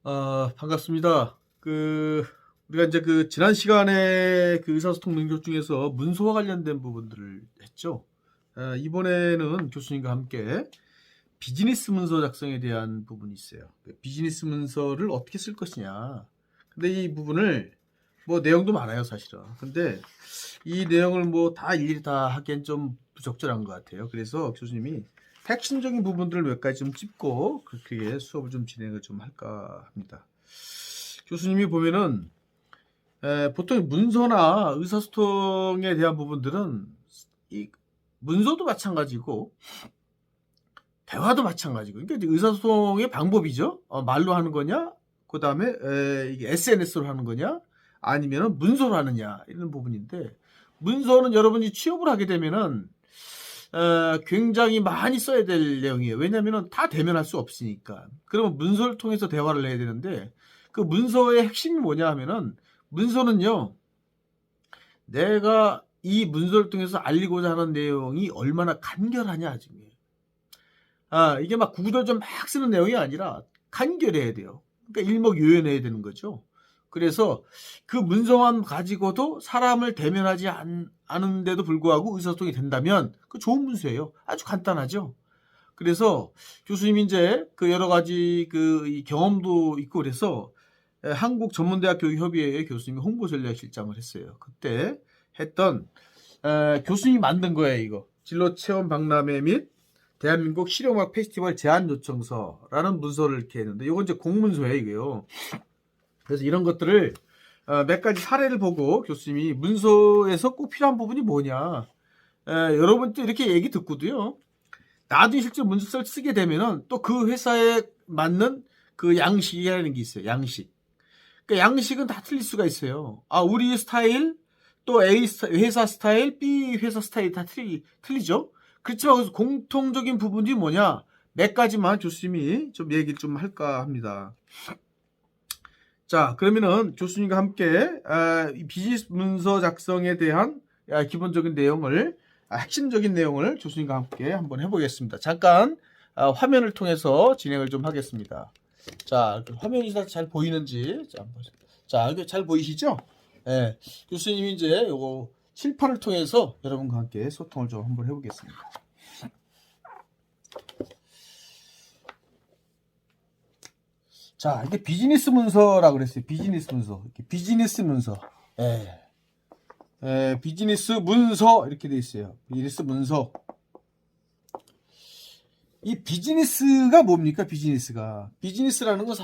반갑습니다. 우리가 이제 지난 시간에 의사소통 능력 중에서 문서와 관련된 부분들을 했죠. 이번에는 교수님과 함께 비즈니스 문서 작성에 대한 부분이 있어요. 비즈니스 문서를 어떻게 쓸 것이냐. 근데 이 부분을 내용도 많아요, 사실은. 근데 이 내용을 다 일일이 다 하기엔 좀 부적절한 것 같아요. 그래서 교수님이 핵심적인 부분들을 몇 가지 좀 짚고 그렇게 수업을 좀 진행을 좀 할까 합니다. 교수님이 보면은 보통 문서나 의사소통에 대한 부분들은 이 문서도 마찬가지고 대화도 마찬가지고, 그러니까 이제 의사소통의 방법이죠. 말로 하는 거냐, 그 다음에 이게 SNS로 하는 거냐, 아니면은 문서로 하느냐, 이런 부분인데, 문서는 여러분이 취업을 하게 되면은 굉장히 많이 써야 될 내용이에요. 왜냐면은 다 대면할 수 없으니까. 그러면 문서를 통해서 대화를 해야 되는데, 그 문서의 핵심이 뭐냐 하면은, 문서는요, 내가 이 문서를 통해서 알리고자 하는 내용이 얼마나 간결하냐 중요해요. 이게 막 구구절절 막 쓰는 내용이 아니라 간결해야 돼요. 그러니까 일목요연해야 되는 거죠. 그래서 그 문서만 가지고도 사람을 대면하지 않은데도 불구하고 의사소통이 된다면 그 좋은 문서예요. 아주 간단하죠. 그래서 교수님이 이제 여러 가지 이 경험도 있고 그래서 한국전문대학 교육협의회의 교수님이 홍보전략실장을 했어요. 그때 했던 교수님이 만든 거예요. 이거 진로체험 박람회 및 대한민국 실용음악 페스티벌 제안 요청서라는 문서를 이렇게 했는데, 이건 이제 공문서예요, 이게요. 그래서 이런 것들을 몇 가지 사례를 보고 교수님이 문서에서 꼭 필요한 부분이 뭐냐, 여러분 또 이렇게 얘기 듣고도요, 나중에 실제 문서를 쓰게 되면은 또 그 회사에 맞는 그 양식이라는 게 있어요. 양식. 그러니까 양식은 다 틀릴 수가 있어요. 우리 스타일, 또 A 회사 스타일, B 회사 스타일 다 틀리죠. 그렇지만 그래서 공통적인 부분이 뭐냐, 몇 가지만 교수님이 좀 얘기를 좀 할까 합니다. 자, 그러면은 교수님과 함께 이 비즈니스 문서 작성에 대한 기본적인 내용을, 핵심적인 내용을 교수님과 함께 한번 해보겠습니다. 잠깐 화면을 통해서 진행을 좀 하겠습니다. 자, 화면이 잘 보이는지 자, 이게 잘 보이시죠? 네, 교수님이 이제 요거 칠판을 통해서 여러분과 함께 소통을 좀 한번 해보겠습니다. 자, 이게 비즈니스 문서라고 그랬어요. 비즈니스 문서. 비즈니스 문서. 비즈니스 문서 이렇게 돼 있어요. 비즈니스 문서. 이 비즈니스가 뭡니까? 비즈니스라는 건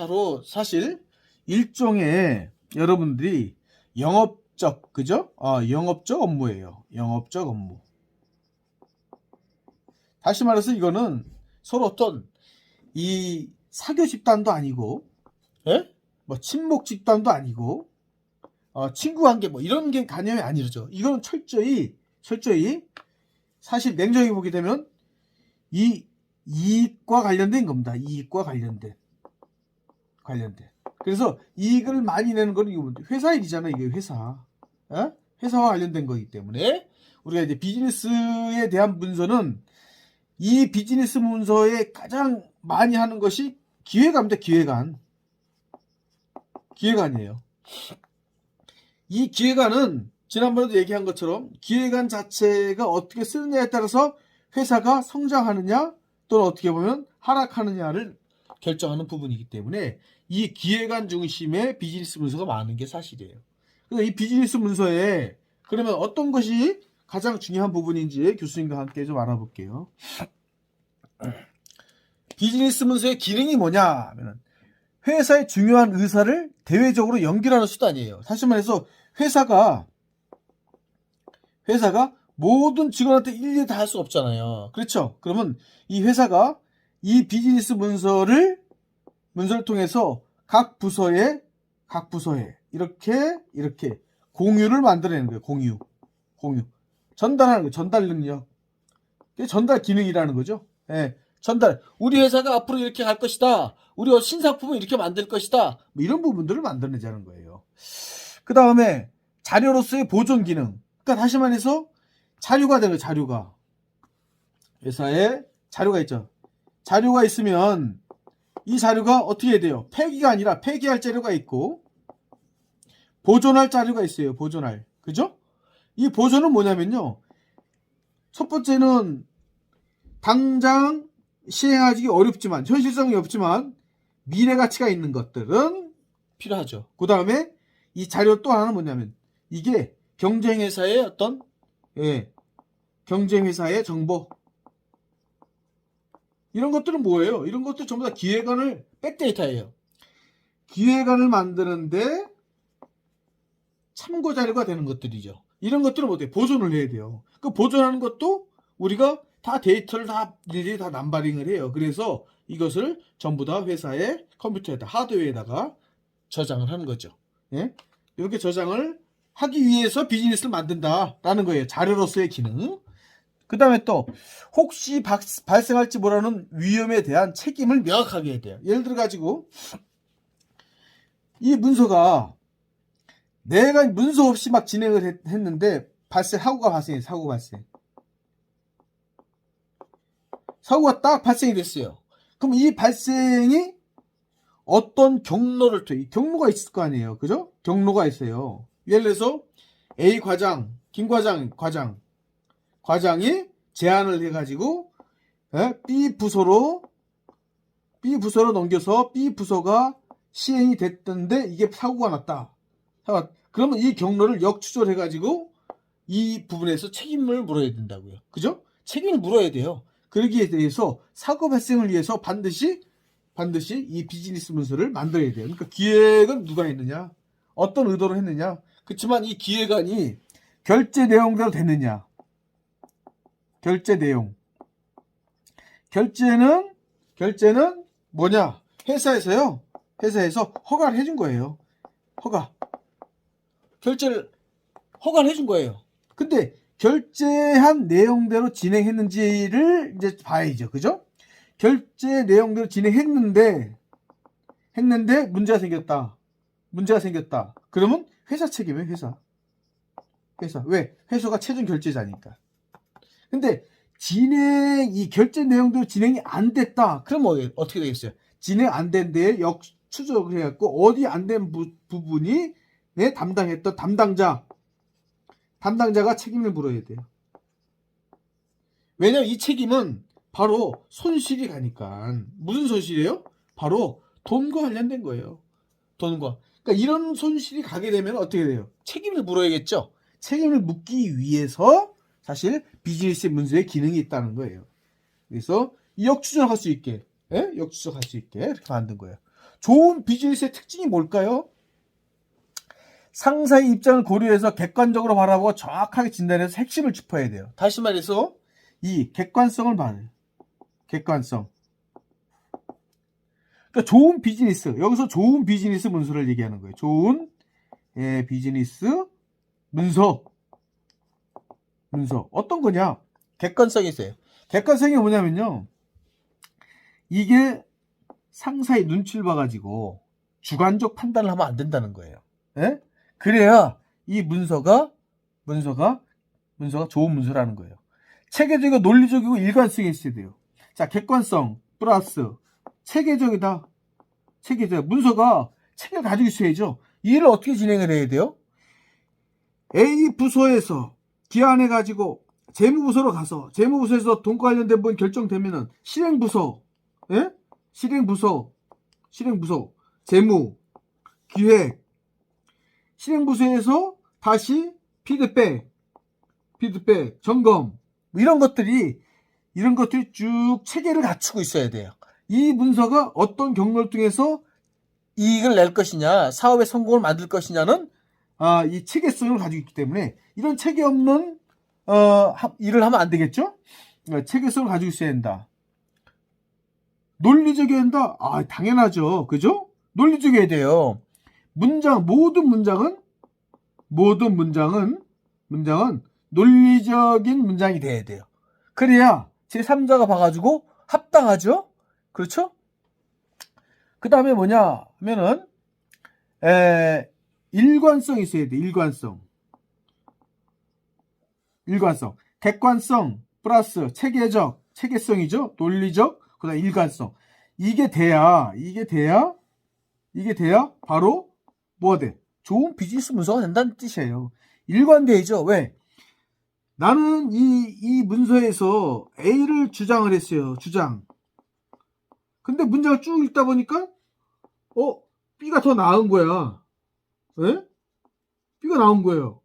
사실 일종의 여러분들이 영업적, 그죠? 영업적 업무예요. 영업적 업무. 다시 말해서 이거는 서로 어떤 이 사교 집단도 아니고, 친목 집단도 아니고, 친구 관계 이런 게 개념이 아니죠. 이거는 철저히 사실 냉정히 보게 되면 이 이익과 관련된 겁니다. 이익과 관련된. 그래서 이익을 많이 내는 건 이거 회사 일이잖아요. 이게 회사. 회사와 관련된 거기 때문에 우리가 이제 비즈니스에 대한 문서는, 이 비즈니스 문서에 가장 많이 하는 것이 기획안입니다. 기획안이에요. 이 기획안은 지난번에도 얘기한 것처럼 기획안 자체가 어떻게 쓰느냐에 따라서 회사가 성장하느냐 또는 어떻게 보면 하락하느냐를 결정하는 부분이기 때문에 이 기획안 중심의 비즈니스 문서가 많은 게 사실이에요. 그래서 이 비즈니스 문서에 그러면 어떤 것이 가장 중요한 부분인지 교수님과 함께 좀 알아볼게요. 비즈니스 문서의 기능이 뭐냐 하면 회사의 중요한 의사를 대외적으로 연결하는 수단이에요. 다시 말해서 회사가 모든 직원한테 일일이 다 할 수 없잖아요. 그렇죠? 그러면 이 회사가 이 비즈니스 문서를 통해서 각 부서에 이렇게 공유를 만들어내는 거예요. 공유. 전달하는 거예요. 전달 능력. 전달 기능이라는 거죠. 전달. 우리 회사가 앞으로 이렇게 갈 것이다. 우리 신상품을 이렇게 만들 것이다. 이런 부분들을 만들어내자는 거예요. 그 다음에 자료로서의 보존 기능. 그러니까 다시 말해서 자료가 되는 자료가. 회사에 자료가 있죠. 자료가 있으면 이 자료가 어떻게 해야 돼요? 폐기가 아니라 폐기할 자료가 있고 보존할 자료가 있어요. 보존할. 그죠? 이 보존은 뭐냐면요. 첫 번째는 당장 시행하기 어렵지만 현실성이 없지만 미래 가치가 있는 것들은 필요하죠. 그 다음에 이 자료 또 하나는 뭐냐면 이게 경쟁회사의 어떤 경쟁회사의 정보 이런 것들은 뭐예요? 이런 것들 전부 다 기획안을 백데이터예요. 기획안을 만드는데 참고 자료가 되는 것들이죠. 이런 것들은 어때요? 보존을 해야 돼요. 그 보존하는 것도 우리가 다 데이터를 다 일일이 다 남바링을 해요. 그래서 이것을 전부 다 회사의 컴퓨터에다 하드웨어에다가 저장을 하는 거죠. 예? 이렇게 저장을 하기 위해서 비즈니스를 만든다라는 거예요. 자료로서의 기능. 그 다음에 또 혹시 발생할지 모르는 위험에 대한 책임을 명확하게 해야 돼요. 예를 들어 가지고 이 문서가 내가 문서 없이 막 진행을 했는데 사고가 발생해. 사고가 딱 발생이 됐어요. 그럼 이 발생이 어떤 경로를 통해 경로가 있을 거 아니에요. 그죠? 경로가 있어요. 예를 들어서 A 과장, 김 과장이 제안을 해가지고 B 부서로 넘겨서 B 부서가 시행이 됐던데 이게 사고가 났다. 그러면 이 경로를 역추적해가지고 이 부분에서 책임을 물어야 된다고요. 그죠? 책임을 물어야 돼요. 그러기에 대해서 사고 발생을 위해서 반드시 이 비즈니스 문서를 만들어야 돼요. 그러니까 기획은 누가 했느냐? 어떤 의도로 했느냐? 그렇지만 이 기획안이 결제 내용대로 됐느냐? 결제 내용. 결제는 뭐냐? 회사에서 허가를 해준 거예요. 결제를 허가를 해준 거예요. 근데 결제한 내용대로 진행했는지를 이제 봐야죠. 그죠? 결제 내용대로 진행했는데 문제가 생겼다. 그러면 회사 책임이에요. 회사. 왜? 회사가 최종 결제자니까. 근데 이 결제 내용대로 진행이 안 됐다. 그럼 어떻게 되겠어요? 진행 안 된 데에 역추적을 해갖고 어디 안 된 부분이 담당했던 담당자가 책임을 물어야 돼요. 왜냐면 이 책임은 바로 손실이 가니까. 무슨 손실이에요? 바로 돈과 관련된 거예요. 돈과. 그러니까 이런 손실이 가게 되면 어떻게 돼요? 책임을 물어야겠죠. 책임을 묻기 위해서 사실 비즈니스 문서의 기능이 있다는 거예요. 그래서 역추적할 수 있게 이렇게 만든 거예요. 좋은 비즈니스의 특징이 뭘까요? 상사의 입장을 고려해서 객관적으로 바라보고 정확하게 진단해서 핵심을 짚어야 돼요. 다시 말해서 이 객관성을 봐요. 객관성. 그러니까 좋은 비즈니스. 여기서 좋은 비즈니스 문서를 얘기하는 거예요. 좋은 비즈니스 문서. 어떤 거냐? 객관성이 있어요. 객관성이 뭐냐면요. 이게 상사의 눈치를 봐가지고 주관적 판단을 하면 안 된다는 거예요. 예? 그래야 이 문서가 좋은 문서라는 거예요. 체계적이고 논리적이고 일관성이 있어야 돼요. 자, 객관성 플러스 체계적이다. 문서가 체계를 가지고 있어야죠. 이 일을 어떻게 진행을 해야 돼요? A 부서에서 기한해가지고 재무부서로 가서 재무부서에서 돈과 관련된 부분 결정되면은 실행부서, 재무, 기획, 실행부서에서 다시 피드백, 점검, 이런 것들이 쭉 체계를 갖추고 있어야 돼요. 이 문서가 어떤 경로를 통해서 이익을 낼 것이냐, 사업의 성공을 만들 것이냐는 이 체계성을 가지고 있기 때문에 이런 체계 없는 일을 하면 안 되겠죠? 체계성을 가지고 있어야 된다. 논리적이어야 한다? 당연하죠. 그죠? 논리적이어야 돼요. 모든 문장은 논리적인 문장이 돼야 돼요. 그래야 제3자가 봐가지고 합당하죠? 그렇죠? 그 다음에 뭐냐 하면은 일관성이 있어야 돼. 일관성. 객관성 플러스 체계성이죠. 논리적, 그다음 일관성. 이게 돼야 바로 뭐가 돼? 좋은 비즈니스 문서가 된다는 뜻이에요. 일관되죠. 왜? 나는 이 문서에서 A를 주장을 했어요. 주장. 근데 문장을 쭉 읽다 보니까 B가 더 나은 거야. 예? B가 나은 거예요.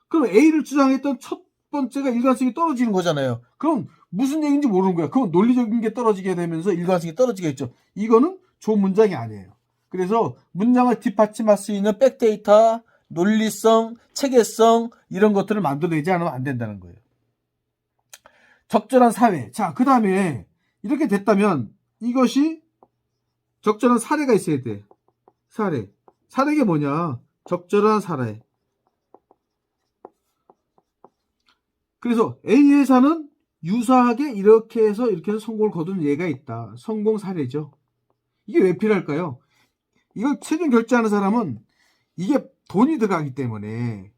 그럼 A를 주장했던 첫 번째가 일관성이 떨어지는 거잖아요. 그럼 무슨 얘기인지 모르는 거야. 그럼 논리적인 게 떨어지게 되면서 일관성이 떨어지겠죠. 이거는 좋은 문장이 아니에요. 그래서 문장을 뒷받침할 수 있는 백데이터, 논리성, 체계성 이런 것들을 만들어내지 않으면 안 된다는 거예요. 적절한 사회. 자, 그 다음에 이렇게 됐다면 이것이 적절한 사례가 있어야 돼. 사례. 사례가 뭐냐? 적절한 사례. 그래서 A 회사는 유사하게 이렇게 해서 성공을 거둔 예가 있다. 성공 사례죠. 이게 왜 필요할까요? 이걸 최종 결제하는 사람은 이게 돈이 들어가기 때문에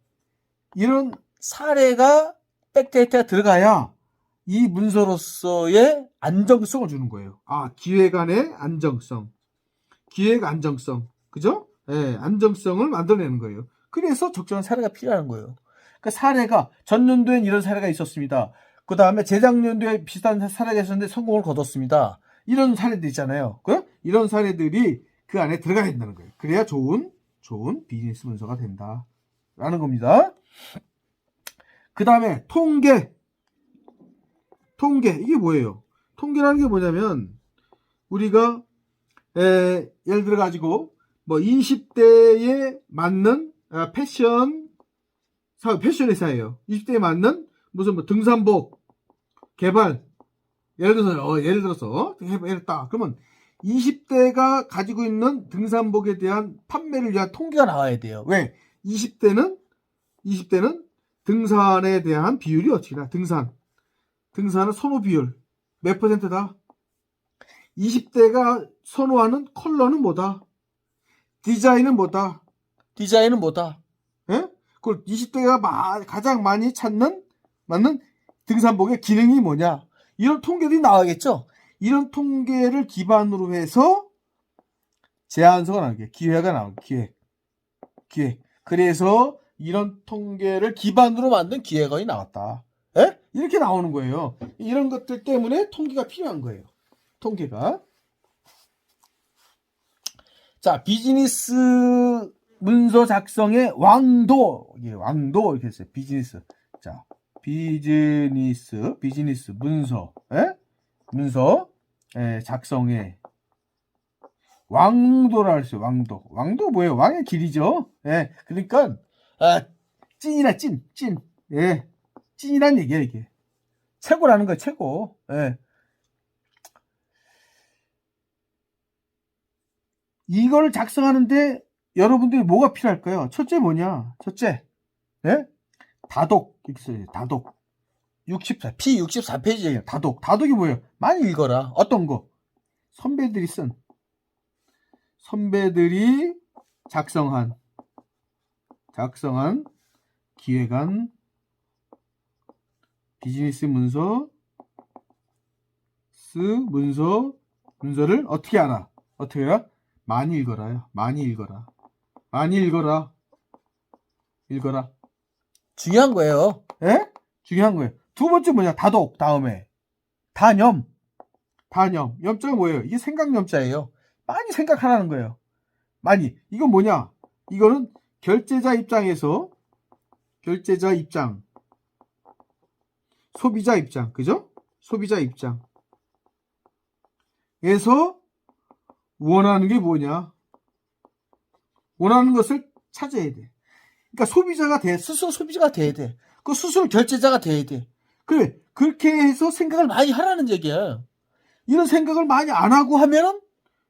이런 사례가 백데이터가 들어가야 이 문서로서의 안정성을 주는 거예요. 기획안의 안정성. 기획 안정성. 그죠? 예, 안정성을 만들어내는 거예요. 그래서 적절한 사례가 필요한 거예요. 그 사례가 전년도엔 이런 사례가 있었습니다. 그 다음에 재작년도에 비슷한 사례가 있었는데 성공을 거뒀습니다. 이런 사례들 있잖아요. 이런 사례들이 그 안에 들어가야 된다는 거예요. 그래야 좋은 비즈니스 문서가 된다라는 겁니다. 그 다음에 통계. 이게 뭐예요? 통계라는 게 뭐냐면 우리가 예를 들어 가지고 뭐 20대에 맞는 패션 회사예요. 20대에 맞는 무슨 뭐 등산복 개발 예를 들어서 했다. 그러면 20대가 가지고 있는 등산복에 대한 판매를 위한 통계가 나와야 돼요. 왜? 20대는 등산에 대한 비율이 어떻게 나? 등산은 선호 비율 몇 %다? 20대가 선호하는 컬러는 뭐다? 디자인은 뭐다? 예? 그 20대가 가장 많이 맞는 등산복의 기능이 뭐냐? 이런 통계들이 나와야겠죠? 이런 통계를 기반으로 해서 제안서가 나오게, 기획가 나오게, 기획. 그래서 이런 통계를 기반으로 만든 기획안이 나왔다. 예? 이렇게 나오는 거예요. 이런 것들 때문에 통계가 필요한 거예요. 통계가. 자, 비즈니스 문서 작성의 왕도. 왕도 이렇게 했어요. 비즈니스. 자, 비즈니스 문서. 문서 작성의 왕도라 했어요. 왕도 뭐예요? 왕의 길이죠. 그러니까 찐이라 찐. 찐이란 얘기예요, 이게. 최고라는 거예요, 최고. 이걸 작성하는데 여러분들이 뭐가 필요할까요? 첫째 뭐냐? 다독. 다독. P64페이지예요. 다독이 뭐예요? 많이 읽어라. 어떤 거? 선배들이 작성한 기획안 비즈니스 문서를 어떻게 알아? 많이 읽어라요. 많이 읽어라. 중요한 거예요. 중요한 거예요. 두 번째 뭐냐? 다독. 다음에 단염. 염자가 뭐예요? 이게 생각염자예요. 많이 생각하라는 거예요. 많이. 이건 뭐냐? 이거는 결제자 입장, 소비자 입장, 그죠? 소비자 입장에서 원하는 게 뭐냐? 원하는 것을 찾아야 돼. 그러니까 스스로 소비자가 돼야 돼. 그 스스로 결제자가 돼야 돼. 그래, 그렇게 해서 생각을 많이 하라는 얘기야. 이런 생각을 많이 안 하고 하면은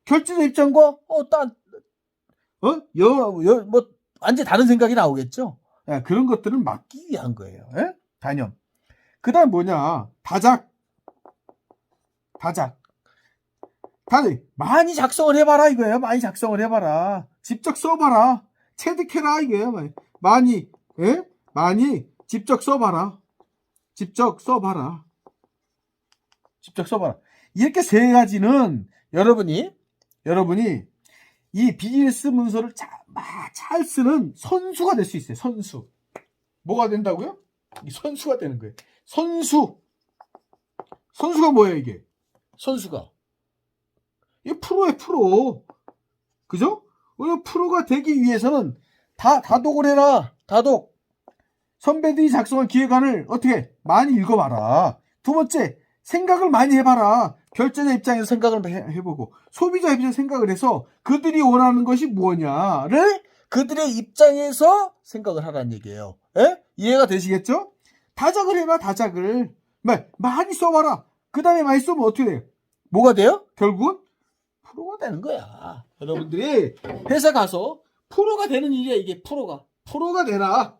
결제자 입장과 완전 다른 생각이 나오겠죠. 그런 것들을 막기 위한 거예요. 단염. 그다음 뭐냐? 다작. 많이 작성을 해봐라 이거예요. 많이 작성을 해봐라. 직접 써봐라. 체득해라 이거예요. 많이 직접 써봐라. 이렇게 세 가지는 여러분이 이 비즈니스 문서를 잘 쓰는 선수가 될 수 있어요. 선수. 뭐가 된다고요? 이 선수가 되는 거예요. 선수가 뭐예요, 이게? 선수가. 이게 프로예요, 프로. 그죠? 우리 프로가 되기 위해서는 다독을 해라. 다독. 선배들이 작성한 기획안을 어떻게 많이 읽어봐라. 두 번째, 생각을 많이 해봐라. 결제자 입장에서 생각을 해보고 소비자 입장에서 생각을 해서 그들이 원하는 것이 뭐냐를 그들의 입장에서 생각을 하라는 얘기예요. 예? 이해가 되시겠죠? 다작을 해라. 다작을 많이 써봐라. 그 다음에 많이 쏘면 어떻게 돼요? 뭐가 돼요? 결국은 프로가 되는 거야. 여러분들이 회사 가서 프로가 되는 일이야. 이게 프로가 되라.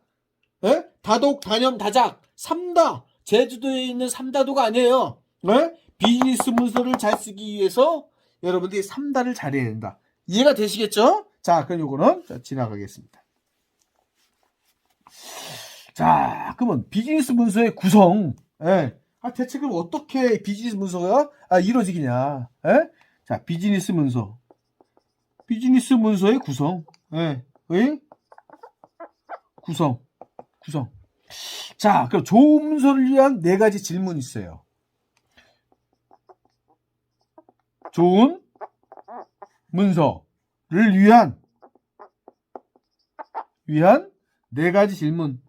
예? 다독, 다념, 다작, 삼다. 제주도에 있는 삼다도가 아니에요. 예? 비즈니스 문서를 잘 쓰기 위해서 여러분들이 삼다를 잘해야 된다. 이해가 되시겠죠? 자, 그럼 요거는 지나가겠습니다. 자, 그러면 비즈니스 문서의 구성. 예. 대체 그럼 어떻게 비즈니스 문서가 이루어지겠냐? 예? 자, 비즈니스 문서의 구성. 예. 구성. 자, 그럼 좋은 문서를 위한 4가지 질문이 있어요. 좋은 문서를 위한 4가지 질문.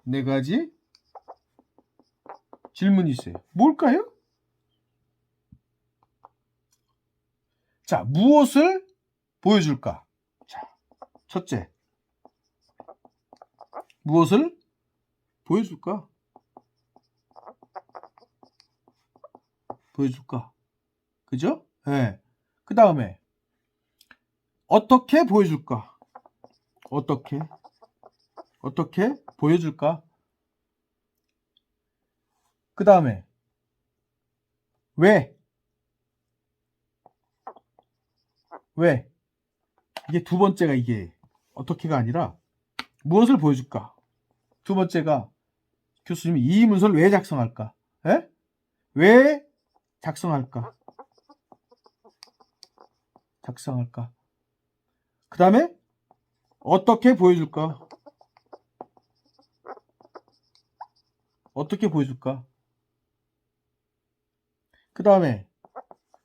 4가지 질문이 있어요. 뭘까요? 자, 무엇을 보여줄까? 자, 첫째. 무엇을 보여줄까? 그죠? 네. 그 다음에 어떻게 보여줄까? 어떻게 보여줄까? 그 다음에 왜? 이게 두 번째가 이게 어떻게가 아니라 무엇을 보여줄까? 두 번째가 교수님이 이 문서를 왜 작성할까? 에? 왜 작성할까? 그 다음에 어떻게 보여줄까? 그 다음에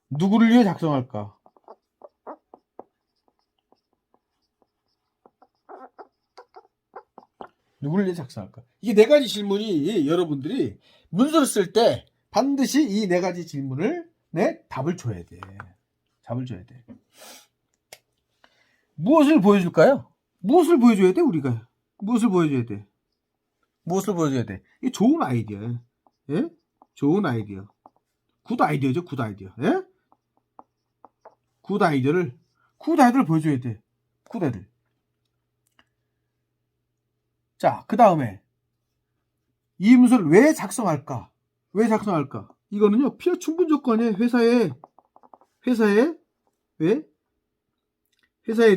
누구를 위해 작성할까? 이게 4가지 질문이 여러분들이 문서를 쓸 때 반드시 이 4가지 질문을 답을 줘야 돼. 무엇을 보여줄까요? 무엇을 보여줘야 돼, 우리가? 무엇을 보여줘야 돼? 이게 좋은 아이디어예요. 예? 좋은 아이디어. 굿 아이디어죠, 굿 아이디어. 예? 굿 아이디어를 보여줘야 돼. 굿 아이디어. 자, 그 다음에 이 문서를 왜 작성할까? 이거는요, 필요 충분 조건에 회사에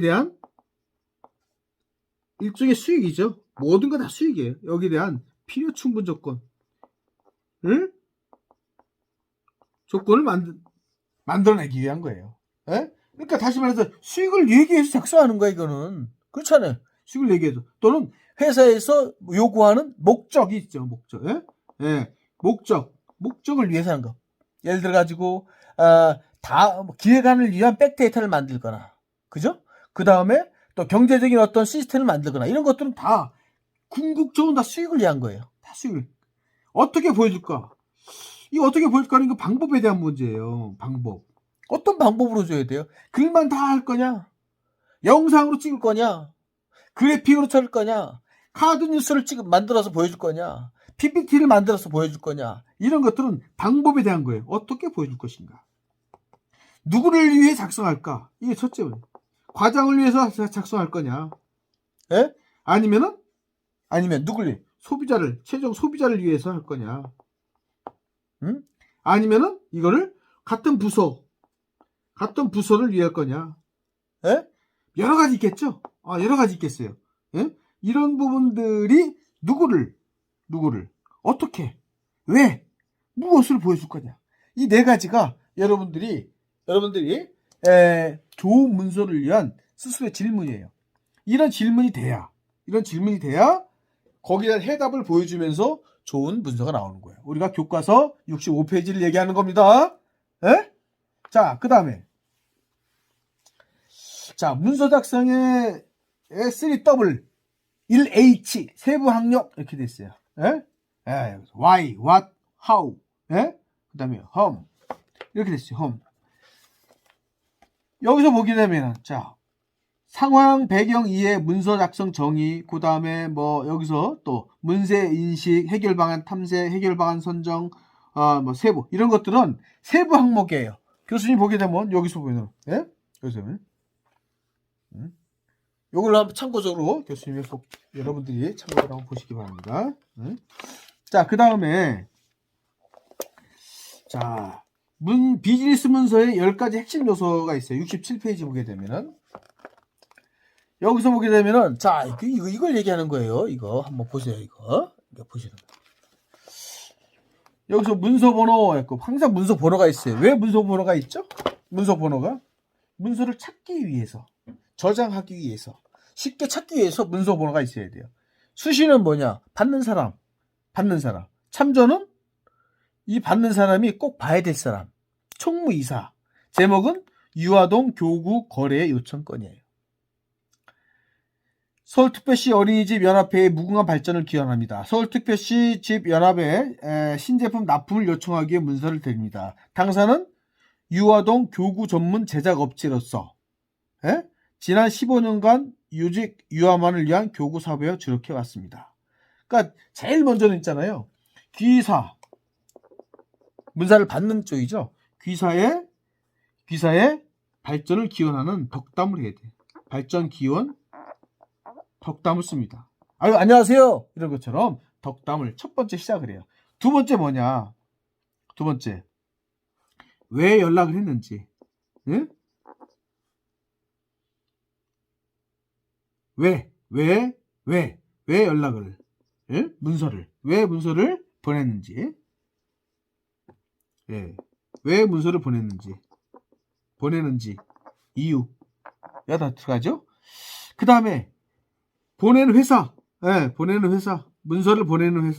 대한 일종의 수익이죠. 모든 거 다 수익이에요. 여기에 대한 필요 충분 조건을 만들어내기 위한 거예요. 예? 그러니까 다시 말해서 수익을 내기 위해서 작성하는 거야, 이거는. 그렇잖아요. 수익을 내기 위해서. 또는 회사에서 요구하는 목적이 있죠. 목적을 위해서 하는 거. 예를 들어 가지고 기획안을 위한 백데이터를 만들거나, 그죠? 그 다음에 또 경제적인 어떤 시스템을 만들거나, 이런 것들은 다 궁극적으로 다 수익을 위한 거예요. 다 수익을. 어떻게 보여줄까? 이 어떻게 보여줄까는 그 방법에 대한 문제예요. 방법. 어떤 방법으로 줘야 돼요? 글만 다 할 거냐? 영상으로 찍을 거냐? 그래픽으로 쳐줄 거냐? 카드 뉴스를 만들어서 보여줄 거냐? PPT를 만들어서 보여줄 거냐? 이런 것들은 방법에 대한 거예요. 어떻게 보여줄 것인가? 누구를 위해 작성할까? 이게 첫째예요. 과장을 위해서 작성할 거냐? 예? 아니면 누구를 위해? 최종 소비자를 위해서 할 거냐? 응? 아니면은 이거를 같은 부서를 위해 할 거냐? 예? 여러 가지 있겠죠? 여러 가지 있겠어요. 예? 이런 부분들이 누구를, 어떻게, 왜, 무엇을 보여줄 거냐? 이 4가지가 여러분들이 여러분들이 좋은 문서를 위한 스스로의 질문이에요. 이런 질문이 돼야 거기에 대한 해답을 보여주면서 좋은 문서가 나오는 거예요. 우리가 교과서 65페이지를 얘기하는 겁니다. 예? 자, 그 다음에 자, 문서 작성의 3W 1H 세부 항목 이렇게 돼 있어요. 예? Why, what, how. 예? 그 다음에 whom 이렇게 됐어요. whom. 여기서 보게 되면 자, 상황 배경 이해 문서 작성 정의, 그 다음에 뭐 여기서 또 문제 인식, 해결 방안 탐색, 해결 방안 선정, 뭐 세부 이런 것들은 세부 항목이에요. 교수님 보게 되면 여기서 보면 예? 여기서 보면 요걸로 한번 참고적으로 교수님이 꼭 여러분들이 참고를 한번 보시기 바랍니다. 자, 그 다음에 자, 비즈니스 문서에 10가지 핵심 요소가 있어요. 67페이지 보게 되면은 여기서 보게 되면은 자, 이걸 얘기하는 거예요. 이거 한번 보세요. 이거 보시는 거. 여기서 문서 번호 있고 항상 문서 번호가 있어요. 왜 문서 번호가 있죠? 문서 번호가 문서를 찾기 위해서, 저장하기 위해서, 쉽게 찾기 위해서 문서 번호가 있어야 돼요. 수시는 뭐냐? 받는 사람. 참조는 이 받는 사람이 꼭 봐야 될 사람. 총무이사. 제목은 유아동 교구 거래 요청 건이에요. 서울특별시 어린이집 연합회의 무궁한 발전을 기원합니다. 서울특별시 집 연합에 신제품 납품을 요청하기 위해 문서를 드립니다. 당사는 유아동 교구 전문 제작업체로서 지난 15년간 유직 유아만을 위한 교구 사업에 주력해 왔습니다. 그러니까 제일 먼저는 있잖아요. 귀사 문사를 받는 쪽이죠. 귀사의 발전을 기원하는 덕담을 해야 돼. 발전 기원 덕담을 씁니다. 아유, 안녕하세요. 이런 것처럼 덕담을 첫 번째 시작을 해요. 두 번째 뭐냐? 두 번째. 왜 연락을 했는지. 응? 왜 연락을, 응? 왜 문서를 보냈는지. 예. 왜 문서를 보내는지. 이유. 여기다 들어가죠? 그 다음에 보내는 회사, 문서를 보내는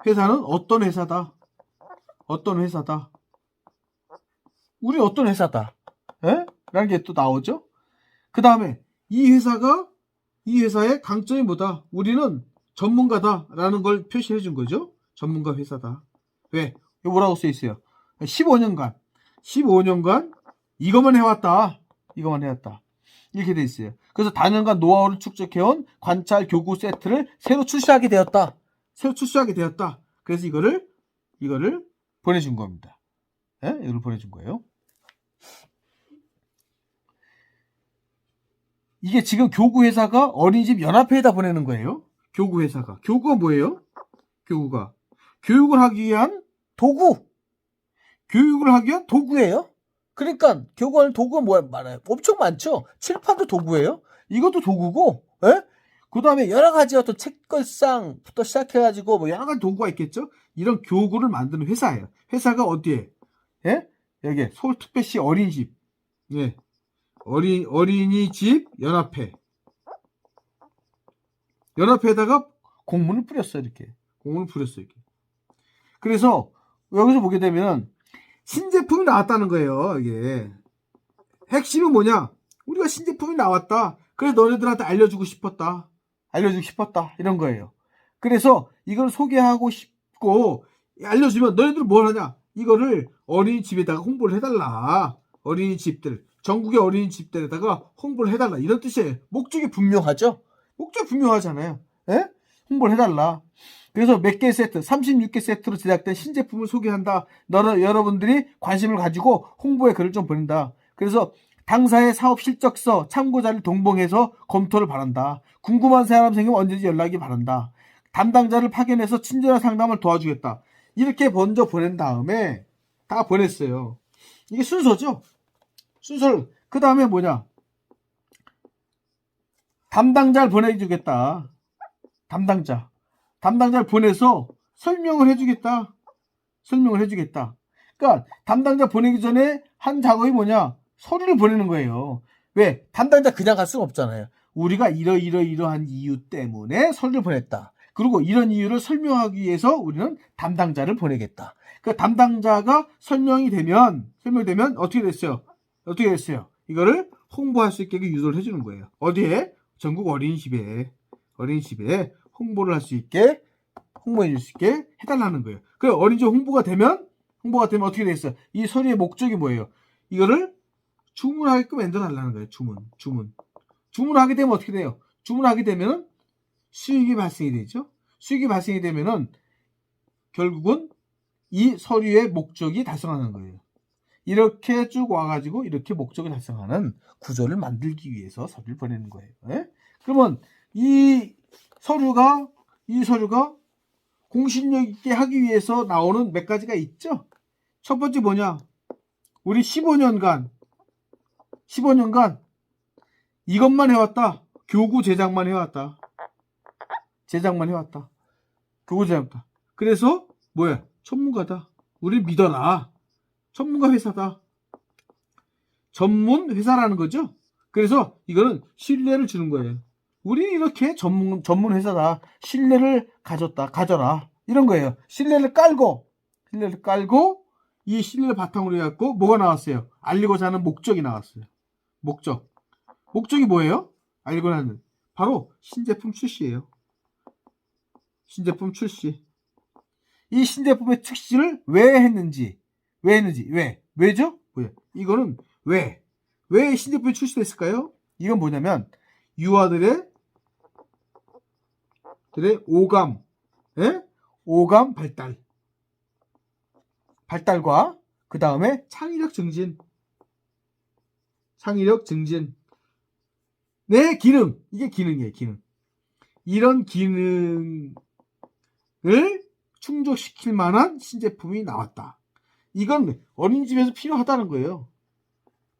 회사는 어떤 회사다. 우리 어떤 회사다. 라는 게 또 나오죠. 그 다음에 이 회사의 강점이 뭐다. 우리는 전문가다라는 걸 표시해 준 거죠. 전문가 회사다. 왜? 이거 뭐라고 써 있어요? 15년간 이것만 해왔다. 이렇게 돼 있어요. 그래서 다년간 노하우를 축적해온 관찰 교구 세트를 새로 출시하게 되었다. 그래서 이거를 보내준 겁니다. 이걸 보내준 거예요. 이게 지금 교구 회사가 어린이집 연합회에다 보내는 거예요. 교구 회사가. 교구가 뭐예요? 교육을 하기 위한 도구. 교육을 하기 위한 도구예요. 그러니까 교구하는 도구가 뭐야? 많아요. 엄청 많죠. 칠판도 도구예요. 이것도 도구고, 그 다음에 여러 가지 어떤 책걸상부터 시작해가지고 뭐 여러 가지 도구가 있겠죠. 이런 교구를 만드는 회사예요. 회사가 어디에? 여기 서울특별시 어린이집, 어린이집 연합회에다가 공문을 뿌렸어요. 이렇게. 그래서 여기서 보게 되면 신제품이 나왔다는 거예요. 이게 핵심은 뭐냐? 우리가 신제품이 나왔다. 그래서 너네들한테 알려주고 싶었다. 이런 거예요. 그래서 이걸 소개하고 싶고 알려주면 너네들 뭘 하냐? 이거를 어린이집에다가 홍보를 해달라. 전국의 어린이집들에다가 홍보를 해달라. 이런 뜻이에요. 목적이 분명하죠? 분명하잖아요. 홍보를 해달라. 그래서 몇 개 세트, 36개 세트로 제작된 신제품을 소개한다. 여러분들이 관심을 가지고 홍보에 글을 좀 보낸다. 그래서 당사의 사업 실적서, 참고자를 동봉해서 검토를 바란다. 궁금한 사람 생기면 언제든지 연락이 바란다. 담당자를 파견해서 친절한 상담을 도와주겠다. 이렇게 먼저 보낸 다음에 다 보냈어요. 이게 순서죠. 그 다음에 뭐냐? 담당자를 보내주겠다. 담당자를 보내서 설명을 해주겠다. 그러니까 담당자 보내기 전에 한 작업이 뭐냐? 서류를 보내는 거예요. 왜? 담당자 그냥 갈 수는 없잖아요. 우리가 이러한 이유 때문에 서류를 보냈다. 그리고 이런 이유를 설명하기 위해서 우리는 담당자를 보내겠다. 그 담당자가 설명되면 어떻게 됐어요? 이거를 홍보할 수 있게 유도를 해주는 거예요. 어디에? 전국 어린이집에 홍보를 할 수 있게, 홍보해 줄 수 있게 해달라는 거예요. 그 어린이집 홍보가 되면 어떻게 됐어요? 이 서류의 목적이 뭐예요? 이거를 주문하게끔 만들어 달라는 거예요. 주문하게 되면 어떻게 돼요? 주문하게 되면 수익이 발생이 되죠. 수익이 발생이 되면은 결국은 이 서류의 목적이 달성하는 거예요. 이렇게 쭉 와가지고 이렇게 목적을 달성하는 구조를 만들기 위해서 서류를 보내는 거예요. 예? 그러면 이 서류가 공신력 있게 하기 위해서 나오는 몇 가지가 있죠. 첫 번째 뭐냐? 우리 15년간 이것만 해왔다. 교구 제작만 해왔다. 교구 제작다. 그래서 뭐야? 전문가다. 우리 믿어라. 전문가 회사다. 전문 회사라는 거죠. 그래서 이거는 신뢰를 주는 거예요. 우리 이렇게 전문 회사다. 신뢰를 가져라. 이런 거예요. 신뢰를 깔고 이 신뢰를 바탕으로 해갖고 뭐가 나왔어요? 알리고자 하는 목적이 나왔어요. 목적이 뭐예요? 알고자 하는 바로 신제품 출시예요. 신제품 출시. 이 신제품의 출시를 왜죠? 뭐야? 이거는 왜 신제품이 출시됐을까요? 이건 뭐냐면 유아들의 오감 발달과 그 다음에 창의력 증진. 내 기능. 이게 기능이에요. 이런 기능을 충족시킬 만한 신제품이 나왔다. 이건 어린이집에서 필요하다는 거예요.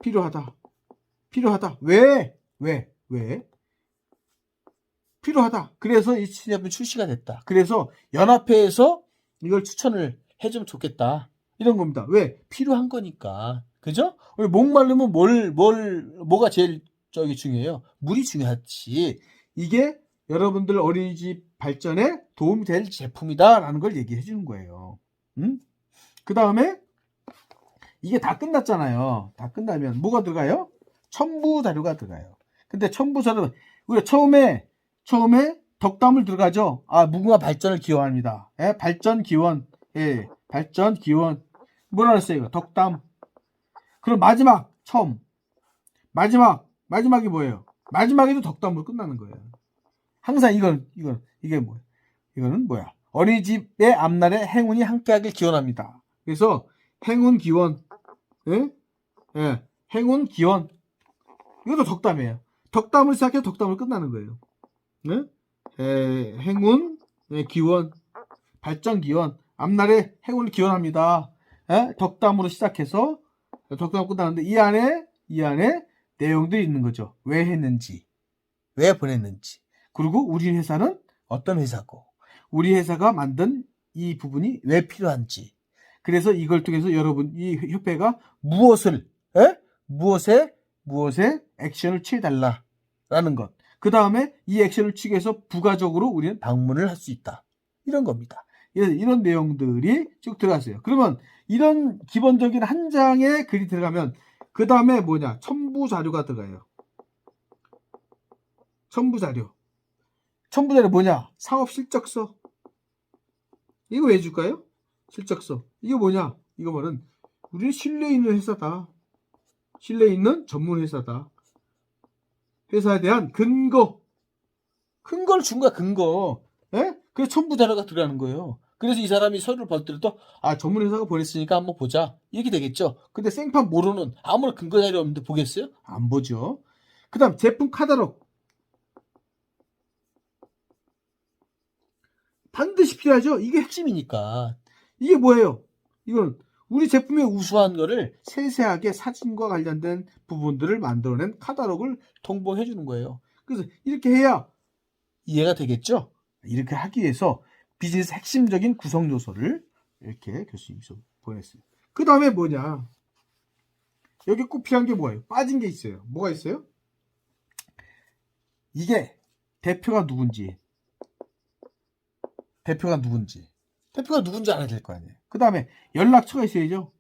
필요하다. 왜? 필요하다. 그래서 이 신제품이 출시가 됐다. 그래서 연합회에서 이걸 추천을 해주면 좋겠다. 이런 겁니다. 왜? 필요한 거니까. 그죠? 우리 목마르면 뭐가 제일 중요해요? 물이 중요하지. 이게 여러분들 어린이집 발전에 도움이 될 제품이다라는 걸 얘기해 주는 거예요. 그 다음에 이게 다 끝났잖아요. 다 끝나면 뭐가 들어가요? 첨부 자료가 들어가요. 근데 첨부 자료 우리가 처음에 덕담을 들어가죠. 무궁화 발전을 기원합니다. 발전 기원. 뭐라 그랬어요? 이거 덕담. 그럼 마지막이 뭐예요? 마지막에도 덕담으로 끝나는 거예요. 항상 이게 뭐예요? 이거는 뭐야? 어린이집의 앞날에 행운이 함께하길 기원합니다. 그래서 행운 기원, 행운 기원. 이것도 덕담이에요. 덕담을 시작해서 덕담을 끝나는 거예요. 행운 기원, 발전 기원, 앞날에 행운을 기원합니다. 덕담으로 시작해서 덕담 끝나는데 이 안에 내용들이 있는 거죠. 왜 했는지, 왜 보냈는지, 그리고 우리 회사는 어떤 회사고, 우리 회사가 만든 이 부분이 왜 필요한지. 그래서 이걸 통해서 여러분 이 협회가 무엇에 액션을 취해달라라는 것. 그 다음에 이 액션을 취하기 위해서 부가적으로 우리는 방문을 할 수 있다. 이런 겁니다. 이런 내용들이 쭉 들어갔어요. 그러면 이런 기본적인 한 장의 글이 들어가면 그 다음에 뭐냐? 첨부 자료가 들어가요. 첨부 자료 뭐냐? 사업 실적서. 이거 왜 줄까요? 실적서. 이게 뭐냐? 이거는 우리는 신뢰 있는 회사다. 신뢰 있는 전문 회사다. 회사에 대한 근거를 준 거야, 근거. 그래서 첨부 자료가 들어가는 거예요. 그래서 이 사람이 서류를 받더라도 전문 회사가 보냈으니까 한번 보자. 이렇게 되겠죠. 근데 생판 모르는 아무런 근거 자료 없는데 보겠어요? 안 보죠. 그 다음 제품 카탈로그. 반드시 필요하죠. 이게 핵심이니까. 이게 뭐예요? 이건 우리 제품의 우수한 거를 세세하게 사진과 관련된 부분들을 만들어낸 카탈로그를 통보해 주는 거예요. 그래서 이렇게 해야 이해가 되겠죠? 이렇게 하기 위해서 비즈니스 핵심적인 구성 요소를 이렇게 교수님이 보냈어요. 그 다음에 뭐냐? 여기 꼭 필요한 게 뭐예요? 빠진 게 있어요. 뭐가 있어요? 이게 대표가 누군지 알아야 될 거 아니에요. 그 다음에 연락처가 있어야죠.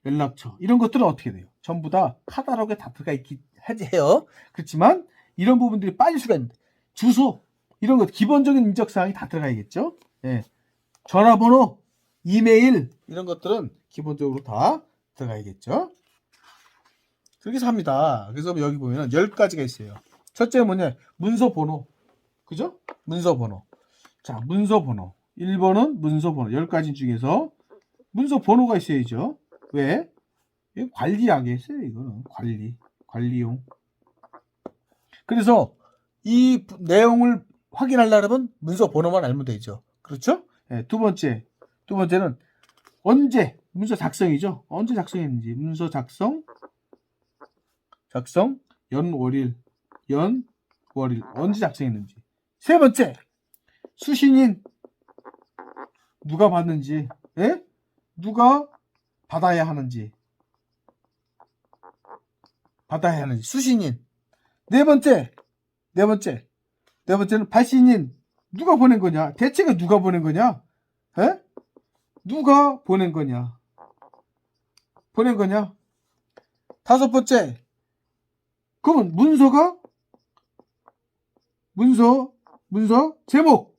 연락처. 이런 것들은 어떻게 돼요? 전부 다 카탈로그에 다 들어가 있긴 해요. 그렇지만 이런 부분들이 빠질 수가 있는데 주소 이런 것 기본적인 인적사항이 다 들어가야겠죠. 예. 전화번호, 이메일 이런 것들은 기본적으로 다 들어가야겠죠. 그렇게 해서 합니다. 그래서 여기 보면 10가지가 있어요. 첫째는 뭐냐? 문서 번호. 그죠? 문서 번호. 자, 문서 번호. 1번은 문서 번호. 10가지 중에서 문서 번호가 있어야죠. 왜? 이거 관리하겠어요. 이거는 관리용. 그래서 이 내용을 확인하려면 문서 번호만 알면 되죠. 그렇죠? 네, 두 번째는 언제 문서 작성이죠. 언제 작성했는지 문서 작성 연월일 언제 작성했는지. 세 번째 수신인 누가 받는지, 예? 누가 받아야 하는지 수신인. 네 번째는 발신인 누가 보낸 거냐, 대체가 누가 보낸 거냐, 예? 누가 보낸 거냐. 다섯 번째, 그러면 문서 제목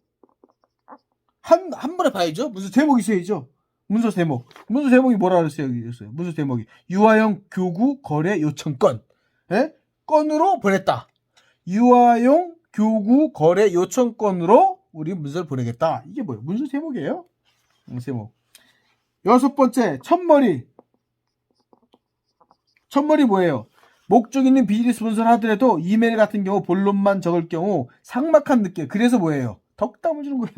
한 번에 봐야죠. 문서 제목이 있어야죠. 문서 제목이 뭐라 그랬어요? 여기였어요. 문서 제목이 유아용 교구 거래 요청건. 예? 건으로 보냈다. 유아용 교구 거래 요청건으로 우리 문서를 보내겠다. 이게 뭐예요? 문서 제목이에요. 제목. 여섯 번째, 첫머리 뭐예요? 목적 있는 비즈니스 문서를 하더라도 이메일 같은 경우 본론만 적을 경우 삭막한 느낌. 그래서 뭐예요? 덕담을 주는 거예요.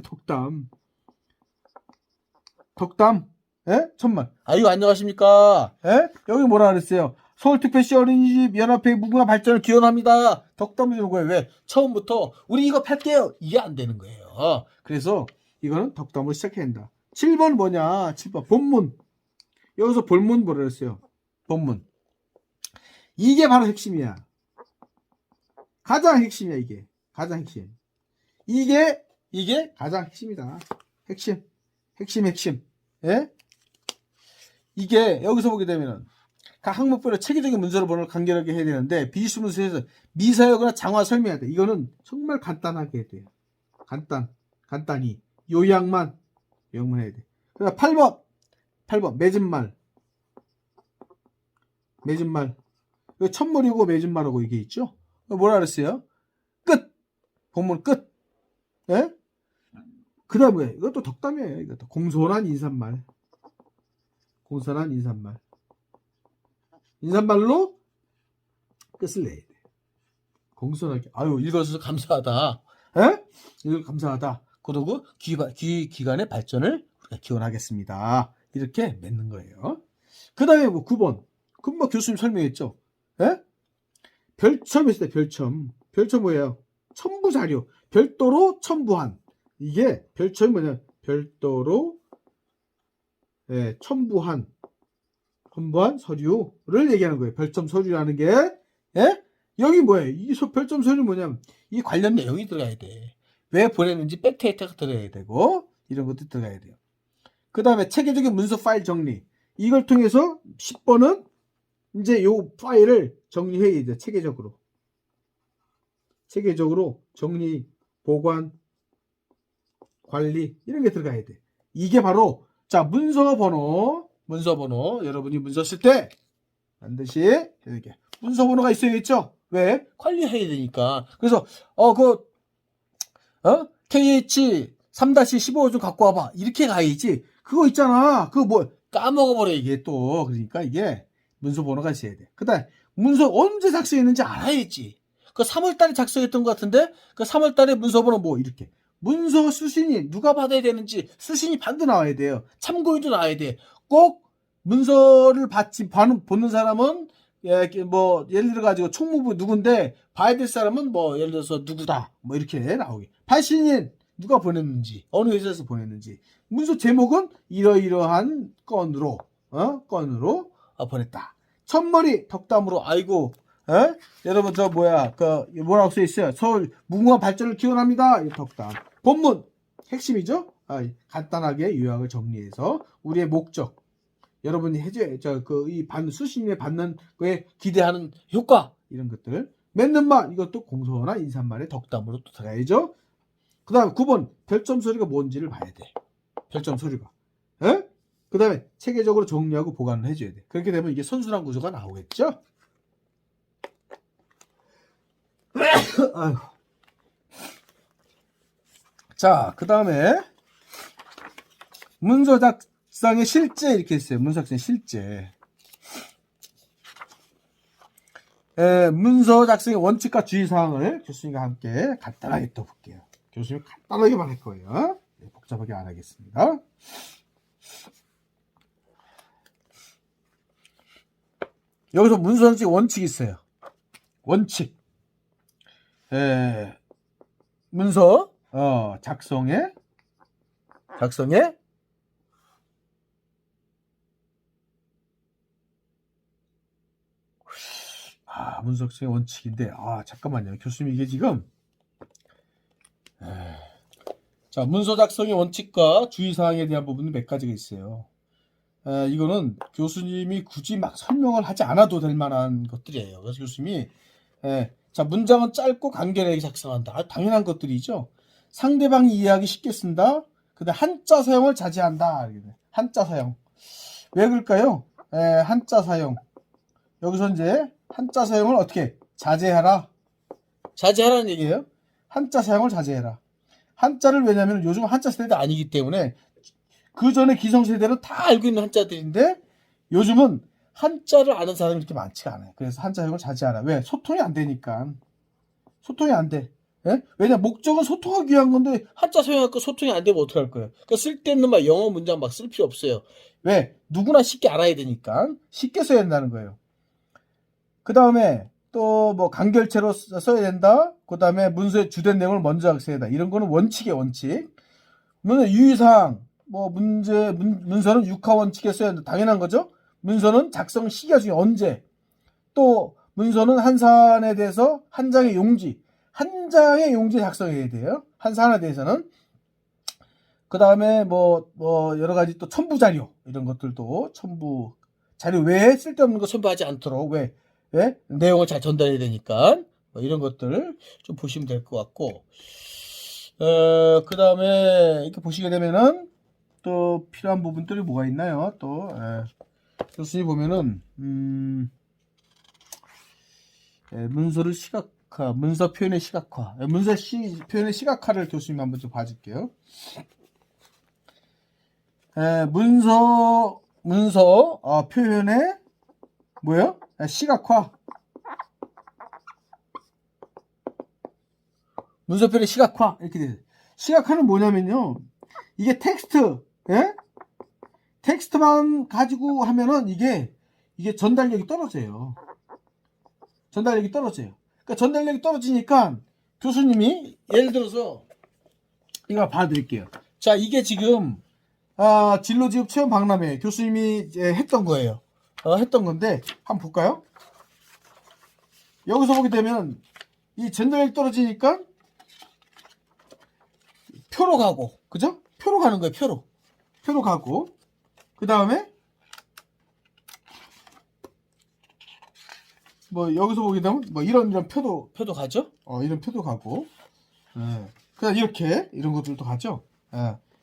덕담. 예? 천만. 아유, 안녕하십니까? 예? 여기 뭐라 그랬어요? 서울특별시 어린이집 연합회 무궁화 발전을 기원합니다. 덕담을 주는 거예요. 왜? 처음부터 우리 이거 팔게요. 이게 안 되는 거예요. 그래서 이거는 덕담으로 시작해야 된다. 7번 뭐냐? 7번 본문. 여기서 본문 뭐라 그랬어요? 본문. 이게 바로 핵심이야. 가장 핵심이야, 이게. 가장 핵심. 이게 가장 핵심이다. 핵심. 예? 이게 여기서 보게 되면은 각 항목별로 체계적인 문서를 번호를 간결하게 해야 되는데 비즈니스 문서에서 미사역이나 장화 설명해야 돼. 이거는 정말 간단하게 해야 돼요. 간단히 요약만 해야 돼. 그다음 8번 맺은말. 이거 첫머리고 맺은말하고 이게 있죠. 뭐라 그랬어요? 끝. 본문 끝. 예? 그 다음에 이것도 덕담이에요. 이것도 공손한 인사말. 인사말로 끝을 내야 돼. 공손하게. 아유, 읽어서 감사하다. 예? 읽어서 감사하다. 그러고 기관의 발전을 우리가 기원하겠습니다. 이렇게 맺는 거예요. 그 다음에 뭐 9번. 금방 교수님 설명했죠. 예? 별첨 했을 때 별첨 뭐예요? 첨부 자료. 별도로 첨부한. 이게 별첨이 뭐냐? 별도로 첨부한 서류를 얘기하는 거예요. 별첨 서류라는 게. 예? 여기 뭐예요? 이 별첨 서류 뭐냐면 이 관련 내용이 들어가야 돼. 왜 보냈는지 백데이터가 들어가야 되고 이런 것도 들어가야 돼요. 그 다음에 체계적인 문서 파일 정리. 이걸 통해서 10번은 이제 요 파일을 정리해야 돼. 체계적으로 정리, 보관, 관리 이런 게 들어가야 돼. 이게 바로 자 문서 번호 여러분이 문서 쓸 때 반드시 이렇게 문서 번호가 있어야겠죠. 왜? 관리해야 되니까. 그래서 KH 3-15 좀 갖고 와봐 이렇게 가야지. 그거 있잖아. 그거 뭐 까먹어버려 이게 또. 그러니까 이게 문서 번호가 있어야 돼. 그 다음에 문서 언제 작성했는지 알아야지. 그 3월달에 작성했던 것 같은데 그 3월달에 문서 번호 뭐 이렇게. 문서 수신이 누가 받아야 되는지 수신이 반드 나와야 돼요. 참고인도 나와야 돼. 꼭 문서를 보는 사람은 예를 들어 가지고 총무부 누군데 봐야 될 사람은 뭐 예를 들어서 누구다 뭐 이렇게 나오게. 발신인 누가 보냈는지 어느 회사에서 보냈는지 문서 제목은 이러이러한 건으로 건으로 보냈다. 첫머리 덕담으로 아이고 여러분 저 뭐야 그 뭐라고 써 있어요? 서울 무궁화 발전을 기원합니다. 이 덕담. 본문 핵심이죠. 간단하게 요약을 정리해서 우리의 목적 여러분이 해줘야 이 수신에 받는 거에 기대하는 효과 이런 것들 맺는 말 이것도 공손한 인사말의 덕담으로 또 들어가야죠. 그 다음에 9번 별점 소리가 뭔지를 봐야 돼. 별점 소리가 그 다음에 체계적으로 정리하고 보관을 해줘야 돼. 그렇게 되면 이게 선순환 구조가 나오겠죠. 자, 그 다음에 문서 작성의 실제 이렇게 했어요. 문서 작성의 실제. 문서 작성의 원칙과 주의사항을 교수님과 함께 간단하게 또 볼게요. 교수님 간단하게 말할 거예요. 복잡하게 안 하겠습니다. 여기서 문서 작성의 원칙이 있어요. 원칙. 문서 작성의 문서 작성의 원칙인데 잠깐만요. 교수님 이게 지금 자 문서 작성의 원칙과 주의사항에 대한 부분은 몇 가지가 있어요. 이거는 교수님이 굳이 막 설명을 하지 않아도 될 만한 것들이에요. 그래서 교수님이 자 문장은 짧고 간결하게 작성한다. 당연한 것들이죠. 상대방이 이해하기 쉽게 쓴다. 그다음 한자 사용을 자제한다. 한자 사용 왜 그럴까요? 한자 사용 여기서 이제 한자 사용을 어떻게 자제하라. 자제하라는 얘기예요. 한자 사용을 자제해라. 한자를 왜냐하면 요즘 한자 세대가 아니기 때문에 그 전에 기성세대는 다 알고 있는 한자들인데 요즘은 한자를 아는 사람이 그렇게 많지가 않아요. 그래서 한자 사용을 자제하라. 왜? 소통이 안 되니까. 소통이 안 돼. 왜냐 목적은 소통하기 위한 건데 한자 사용하고 소통이 안 되면 어떡할 거예요? 그러니까 쓸데없는 막 영어 문장 막 쓸 필요 없어요. 왜? 누구나 쉽게 알아야 되니까 쉽게 써야 된다는 거예요. 그 다음에 또 뭐 간결체로 써야 된다. 그 다음에 문서의 주된 내용을 먼저 써야 된다. 이런 거는 원칙이에요. 원칙. 문서 유의사항 뭐 문서는 육하 원칙에 써야 된다. 당연한 거죠. 문서는 작성 시기가 중요해. 언제. 또 문서는 한 사안에 대해서 한 장의 용지 작성해야 돼요. 한 사안에 대해서는. 그 다음에 뭐 여러 가지 또 첨부 자료 이런 것들도 첨부 자료 외에 쓸데없는 거 첨부하지 않도록 왜 내용을 잘 전달해야 되니까 뭐 이런 것들 좀 보시면 될 것 같고 그 다음에 이렇게 보시게 되면은 또 필요한 부분들이 뭐가 있나요? 또 교수님 보면은 문서를 시각화, 문서 표현의 시각화, 표현의 시각화를 교수님 한번 좀 봐줄게요. 문서 표현의 뭐예요? 시각화. 문서 표현의 시각화 이렇게 돼요. 시각화는 뭐냐면요. 이게 텍스트만 가지고 하면은 이게 전달력이 떨어져요. 그러니까 전달력이 떨어지니까 교수님이 예를 들어서 이거 봐드릴게요. 자, 이게 지금 진로지급 체험 박람회 교수님이 했던 거예요. 했던 건데 한번 볼까요? 여기서 보게 되면 이 전달력이 떨어지니까 표로 가고, 그죠? 표로 가는 거예요. 표로 가고 그 다음에 뭐 여기서 보게 되면 뭐 이런 표도 가죠. 이런 표도 가고, 그다음 이렇게 이런 것들도 가죠.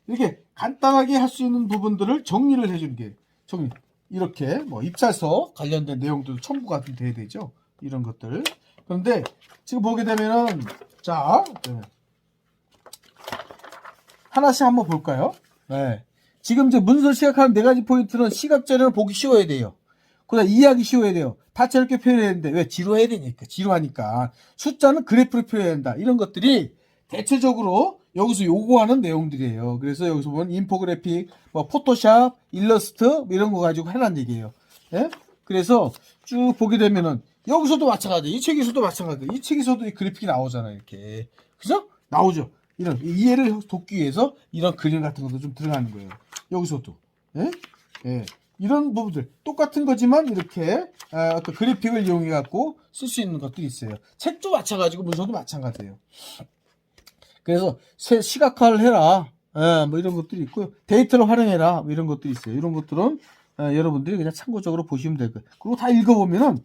이렇게 간단하게 할 수 있는 부분들을 정리를 해주는 게 정리. 이렇게 뭐 입찰서 관련된 내용들도 첨부가 좀 돼야 되죠. 이런 것들. 그런데 지금 보게 되면은 자 하나씩 한번 볼까요? 지금 이제 문서 시각하는 4가지 포인트는 시각 자료는 보기 쉬워야 돼요. 그다음 이해하기 쉬워야 돼요. 다채롭게 표현해야 되는데 왜? 지루해야 되니까. 지루하니까. 숫자는 그래프로 표현해야 된다. 이런 것들이 대체적으로 여기서 요구하는 내용들이에요. 그래서 여기서 보면 인포그래픽, 뭐 포토샵, 일러스트 뭐 이런 거 가지고 해란 얘기예요. 그래서 쭉 보게 되면은 여기서도 마찬가지. 이 책에서도 마찬가지. 이 책에서도 이 그래픽이 나오잖아요. 이렇게. 그죠? 나오죠. 이런 이해를 돕기 위해서 이런 그림 같은 것도 좀 들어가는 거예요. 여기서도. 이런 부분들 똑같은 거지만 이렇게 어떤 그래픽을 이용해 갖고 쓸 수 있는 것들이 있어요. 책도 마찬가지고 문서도 마찬가지예요. 그래서 시각화를 해라. 뭐 이런 것들이 있고요. 데이터를 활용해라. 뭐 이런 것들이 있어요. 이런 것들은 여러분들이 그냥 참고적으로 보시면 될 거예요. 그리고 다 읽어보면은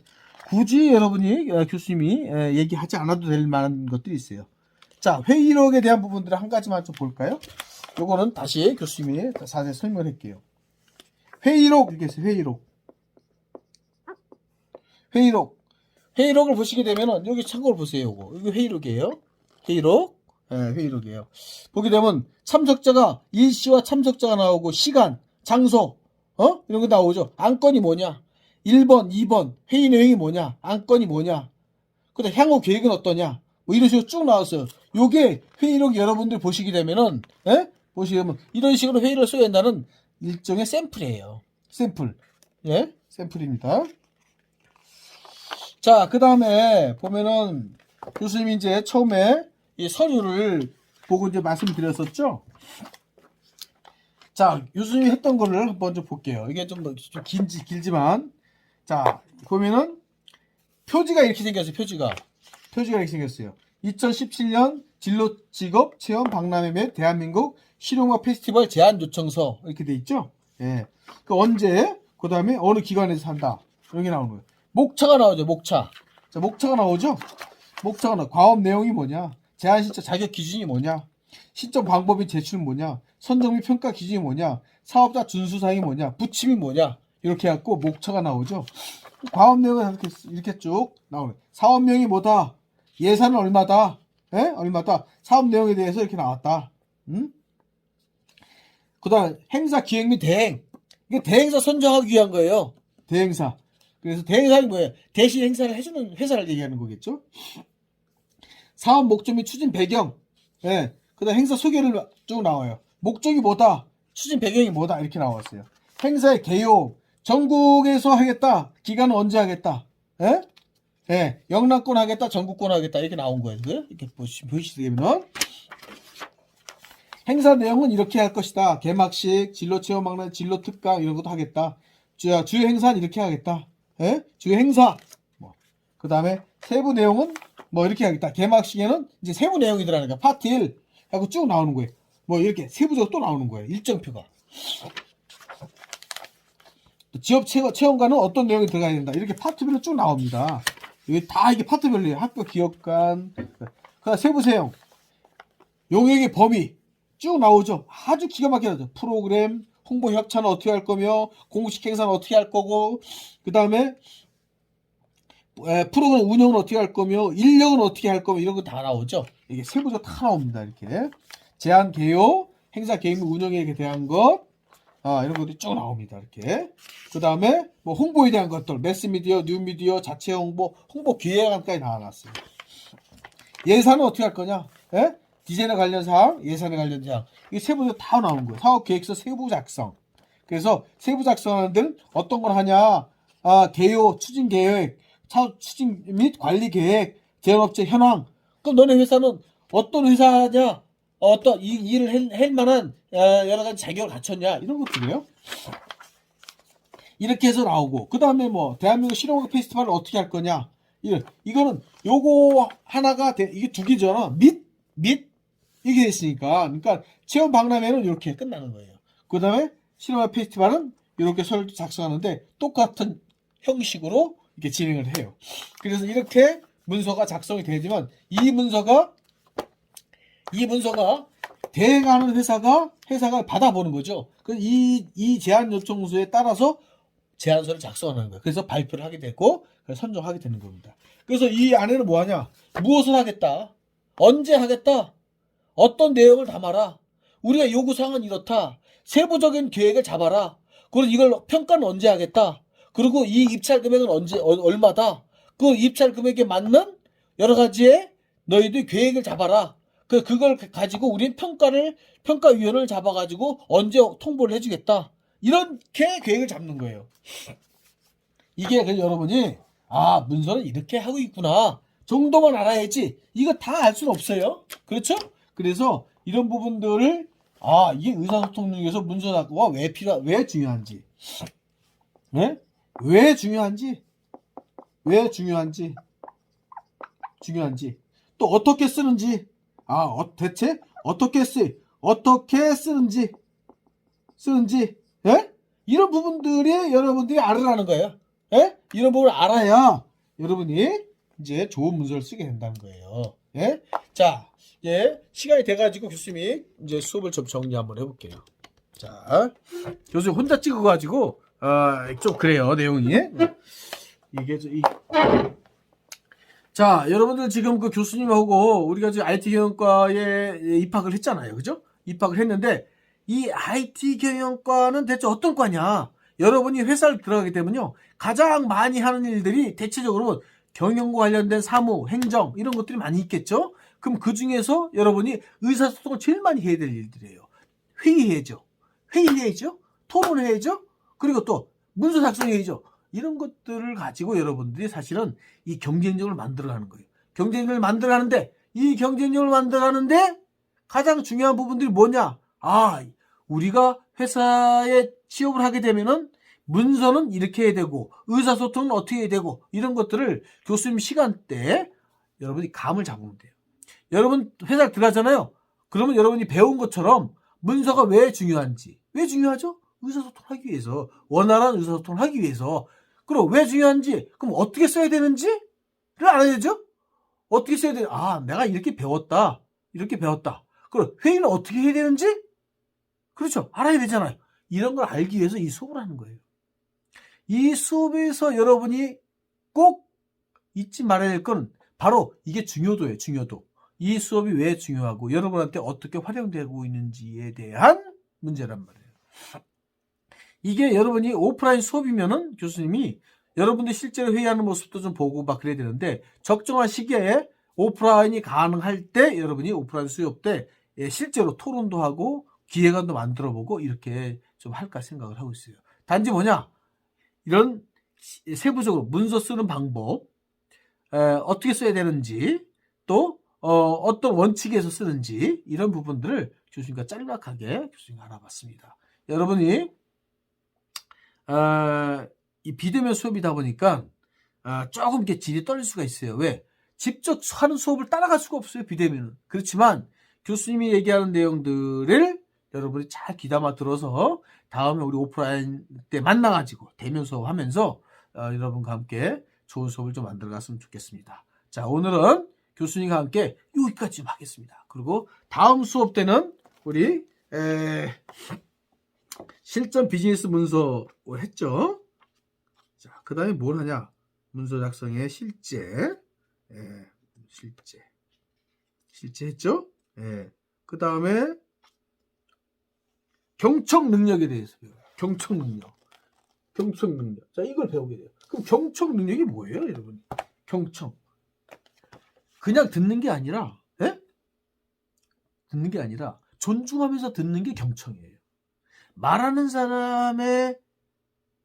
굳이 여러분이 교수님이 얘기하지 않아도 될 만한 것들이 있어요. 자, 회의록에 대한 부분들을 한 가지만 좀 볼까요? 요거는 다시 교수님이 자세히 설명을 할게요. 회의록, 이렇게 있어요. 회의록을 보시게 되면은 여기 참고를 보세요. 요거. 이거 회의록이에요. 회의록이에요. 보게 되면 참석자가 일시와 참석자가 나오고 시간, 장소, 이런 거 나오죠. 안건이 뭐냐? 1번, 2번, 회의 내용이 뭐냐? 안건이 뭐냐? 그다음 향후 계획은 어떠냐? 뭐 이런 식으로 쭉 나왔어요. 요게 회의록 여러분들 보시게 되면은, 보시면 이런 식으로 회의를 써야 한다는 일종의 샘플이에요. 샘플입니다. 자, 그 다음에 보면은 교수님이 이제 처음에 이 서류를 보고 이제 말씀드렸었죠. 자, 교수님이 했던 거를 한번 좀 볼게요. 이게 좀 길지만. 자, 보면은 표지가 이렇게 생겼어요. 표지가 이렇게 생겼어요. 2017년 진로 직업 체험 박람회 및 대한민국 실용화 페스티벌 제안 요청서 이렇게 돼 있죠. 예. 그 언제, 그 다음에 어느 기관에서 한다. 이런 게 나오는 거예요. 목차가 나오죠. 목차. 자, 목차가 나오죠. 과업 내용이 뭐냐? 제안 신청 자격 기준이 뭐냐? 신청 방법이 제출은 뭐냐? 선정 및 평가 기준이 뭐냐? 사업자 준수사항이 뭐냐? 부침이 뭐냐? 이렇게 해갖고 목차가 나오죠. 과업 내용은 이렇게 쭉 나오네. 사업명이 뭐다? 예산은 얼마다? 얼마다? 사업 내용에 대해서 이렇게 나왔다. 그 다음 행사 기획 및 대행. 이게 대행사 선정하기 위한 거예요. 대행사. 그래서 대행사는 뭐예요? 대신 행사를 해주는 회사를 얘기하는 거겠죠. 사업 목적 및 추진 배경. 그 다음 행사 소개를 쭉 나와요. 목적이 뭐다? 추진 배경이 뭐다? 이렇게 나왔어요. 행사의 개요. 전국에서 하겠다. 기간은 언제 하겠다? 영남권 하겠다. 전국권 하겠다. 이렇게 나온 거예요. 이렇게 보시면 행사 내용은 이렇게 할 것이다. 개막식, 진로 체험 박람, 진로 특강 이런 것도 하겠다. 주요 행사는 이렇게 하겠다. 주요 행사. 그 다음에 세부 내용은 뭐 이렇게 하겠다. 개막식에는 이제 세부 내용이 들어가니까 파트 1 하고 쭉 나오는 거예요. 뭐 이렇게 세부적으로 또 나오는 거예요. 일정표가. 지역 체험관은 어떤 내용이 들어가야 된다. 이렇게 파트별로 쭉 나옵니다. 이게 다 이게 파트별로예요. 학교 기업관. 그 세부 사용. 용역의 범위 쭉 나오죠. 아주 기가 막히게 나오죠. 프로그램, 홍보 협찬은 어떻게 할 거며, 공식 행사는 어떻게 할 거고, 그 다음에 프로그램 운영은 어떻게 할 거며, 인력은 어떻게 할 거며, 이런 거 다 나오죠. 이게 세부적으로 다 나옵니다. 이렇게 제안 개요, 행사 계획 및 운영에 대한 것, 이런 것들이 쭉 나옵니다. 이렇게. 그 다음에 뭐 홍보에 대한 것들, 매스미디어, 뉴미디어, 자체 홍보, 홍보 기획안까지 나와놨어요. 예산은 어떻게 할 거냐? 디자인에 관련 사항, 예산에 관련 사항. 이게 세부적으로 다 나오는 거예요. 사업 계획서 세부 작성. 그래서 세부 작성하는 데는 어떤 걸 하냐? 개요, 추진 계획, 사업 추진 및 관리 계획, 제안업체 현황. 그럼 너네 회사는 어떤 회사냐? 어떤 이 일을 할 만한 여러 가지 자격을 갖췄냐? 이런 것들이에요. 이렇게 해서 나오고, 그 다음에 뭐 대한민국 실용화 페스티벌을 어떻게 할 거냐? 이거는 요거 하나가 이게 두 개잖아. 및 이게 됐으니까. 그러니까 체험 박람회는 이렇게 끝나는 거예요. 그 다음에 실용화 페스티벌은 이렇게 서류 작성하는데 똑같은 형식으로 이렇게 진행을 해요. 그래서 이렇게 문서가 작성이 되지만 이 문서가 대행하는 회사가 받아보는 거죠. 그래서 이 제안 요청서에 따라서 제안서를 작성하는 거예요. 그래서 발표를 하게 되고 선정하게 되는 겁니다. 그래서 이 안에는 뭐 하냐? 무엇을 하겠다? 언제 하겠다? 어떤 내용을 담아라. 우리가 요구사항은 이렇다. 세부적인 계획을 잡아라. 그리고 이걸 평가는 언제 하겠다. 그리고 이 입찰 금액은 얼마다. 그 입찰 금액에 맞는 여러 가지의 너희들 계획을 잡아라. 그걸 가지고 우리는 평가위원을 잡아가지고 언제 통보를 해주겠다. 이렇게 계획을 잡는 거예요. 이게 그래서 여러분이 문서는 이렇게 하고 있구나 정도만 알아야지 이거 다 알 수는 없어요. 그렇죠? 그래서 이런 부분들을 이게 의사소통 중에서 문서 작업가 왜 중요한지 네? 왜 중요한지 또 어떻게 쓰는지 대체 어떻게 쓰는지 예? 이런 부분들이 여러분들이 알으라는 거예요. 예? 이런 부분을 알아야 여러분이 이제 좋은 문서를 쓰게 된다는 거예요. 예? 자, 예, 시간이 돼가지고 교수님이 이제 수업을 좀 정리 한번 해볼게요. 자, 교수님 혼자 찍어가지고 좀 그래요 내용이. 이게 자, 여러분들 지금 그 교수님하고 우리가 지금 IT 경영과에 입학을 했잖아요, 그죠? 입학을 했는데 이 IT 경영과는 대체 어떤 과냐? 여러분이 회사를 들어가게 되면요, 가장 많이 하는 일들이 대체적으로 경영과 관련된 사무, 행정 이런 것들이 많이 있겠죠? 그럼 그 중에서 여러분이 의사소통을 제일 많이 해야 될 일들이에요. 회의해야죠. 토론해야죠. 그리고 또 문서 작성해야죠. 이런 것들을 가지고 여러분들이 사실은 이 경쟁력을 만들어가는 거예요. 경쟁력을 만들어가는데 이 경쟁력을 만들어가는데 가장 중요한 부분들이 뭐냐? 우리가 회사에 취업을 하게 되면은 문서는 이렇게 해야 되고 의사소통은 어떻게 해야 되고 이런 것들을 교수님 시간대에 여러분이 감을 잡으면 돼요. 여러분 회사를 들어가잖아요. 그러면 여러분이 배운 것처럼 문서가 왜 중요한지. 왜 중요하죠? 의사소통을 하기 위해서. 원활한 의사소통을 하기 위해서. 그럼 왜 중요한지, 그럼 어떻게 써야 되는지를 알아야 되죠? 어떻게 써야 돼? 내가 이렇게 배웠다. 그럼 회의는 어떻게 해야 되는지? 그렇죠. 알아야 되잖아요. 이런 걸 알기 위해서 이 수업을 하는 거예요. 이 수업에서 여러분이 꼭 잊지 말아야 될 건 바로 이게 중요도예요. 중요도. 이 수업이 왜 중요하고 여러분한테 어떻게 활용되고 있는지에 대한 문제란 말이에요. 이게 여러분이 오프라인 수업이면은 교수님이 여러분들 실제로 회의하는 모습도 좀 보고 막 그래야 되는데 적정한 시기에 오프라인이 가능할 때 여러분이 오프라인 수업 때 실제로 토론도 하고 기획안도 만들어 보고 이렇게 좀 할까 생각을 하고 있어요. 단지 뭐냐? 이런 세부적으로 문서 쓰는 방법, 어떻게 써야 되는지, 또 어떤 원칙에서 쓰는지 이런 부분들을 교수님과 짤막하게 교수님과 알아봤습니다. 여러분이 이 비대면 수업이다 보니까 조금 이렇게 질이 떨릴 수가 있어요. 왜? 직접 하는 수업을 따라갈 수가 없어요, 비대면은. 그렇지만 교수님이 얘기하는 내용들을 여러분이 잘 귀담아 들어서 다음에 우리 오프라인 때 만나가지고 대면 수업 하면서 여러분과 함께 좋은 수업을 좀 만들어 갔으면 좋겠습니다. 자, 오늘은 교수님과 함께 여기까지 좀 하겠습니다. 그리고 다음 수업 때는 우리 실전 비즈니스 문서 했죠. 자, 그 다음에 뭘 하냐? 문서 작성의 실제 했죠. 그 다음에 경청 능력에 대해서 배워요. 경청 능력. 자, 이걸 배우게 돼요. 그럼 경청 능력이 뭐예요, 여러분? 경청. 그냥 듣는 게 아니라, 듣는 게 아니라 존중하면서 듣는 게 경청이에요. 말하는 사람의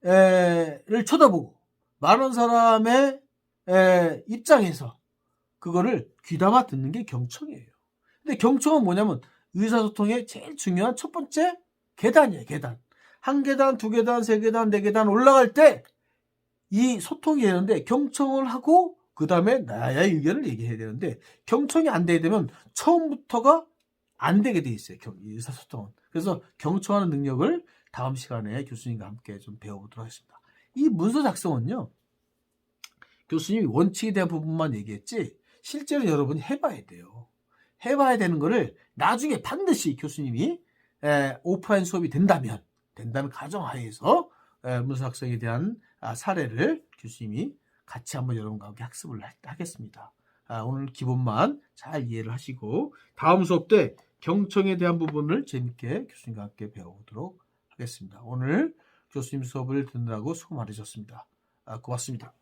를 쳐다보고 말하는 사람의 입장에서 그거를 귀담아 듣는 게 경청이에요. 근데 경청은 뭐냐면 의사소통의 제일 중요한 첫 번째 계단이에요. 계단. 한 계단, 두 계단, 세 계단, 네 계단 올라갈 때 이 소통이 되는데 경청을 하고 그 다음에 나의 의견을 얘기해야 되는데 경청이 안 되게 되면 처음부터가 안 되게 돼 있어요. 의사소통은. 그래서 경청하는 능력을 다음 시간에 교수님과 함께 좀 배워보도록 하겠습니다. 이 문서 작성은요, 교수님이 원칙에 대한 부분만 얘기했지 실제로 여러분이 해봐야 돼요. 해봐야 되는 거를 나중에 반드시 교수님이 오프라인 수업이 된다는 가정하에서 문서 작성에 대한 사례를 교수님이 같이 한번 여러분과 함께 학습을 하겠습니다. 오늘 기본만 잘 이해를 하시고 다음 수업 때 경청에 대한 부분을 재밌게 교수님과 함께 배워보도록 하겠습니다. 오늘 교수님 수업을 듣느라고 수고 많으셨습니다. 고맙습니다.